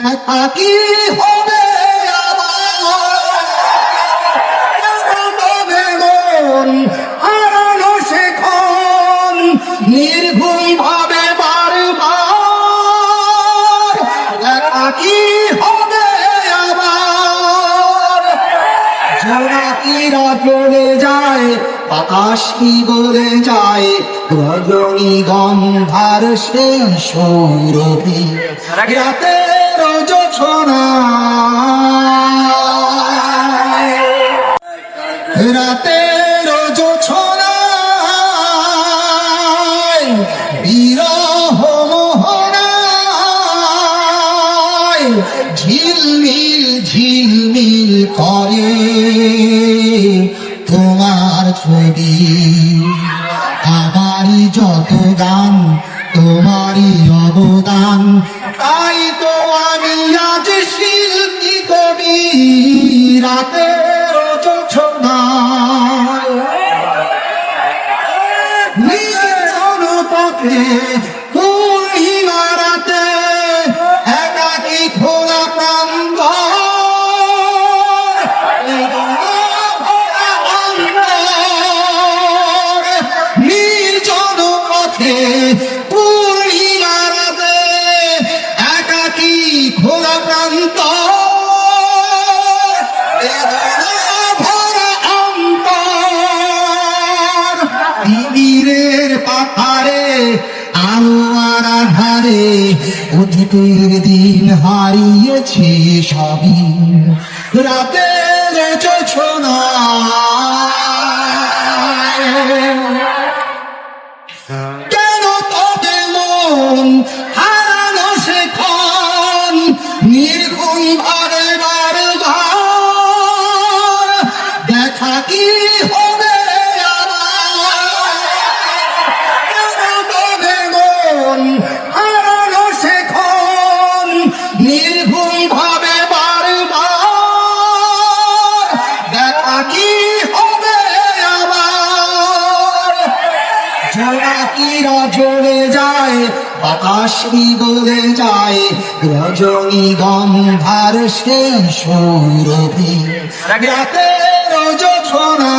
একাকী হবে মন হারানো সেখন নির্ঘুম ভাবে বারবার একাকী হবে আবার জোনাকিরা চলে যায় বাতাস কি বলে যায় রজনী গন্ধার সেই সৌরভী রাতের জোছনায় রাতের জোছনায় বিরহ মোহনায় ঝিলমিল ঝিলমিল করে তোমার ছবি আমারই যত গান তোমারই অবদান তাই তো আমি আজ শিল্পী কবি রাতের জোছনায় নির্জন পথে পূর্ণিমা রাতে একাকী খোলা নির্জন পথে পূর্ণিমা রাতে একাকী খোলা প্রান্ত পাথারে আলো আর আধারে অতীতের দিন হারিয়েছে সবই রাতের জোছনায় কেন তবে মন হারানো সেখন নির্ঘুম ভাবে বারবার দেখা কি হবে হারানো সেখন নির্ঘুম ভাবে বারবার দেখা কি হবে আবার জোনাকিরা চলে যায় বাতাস বলে যায় রজনী গন্ধার সেই সৌরভী রাতের জোছনা।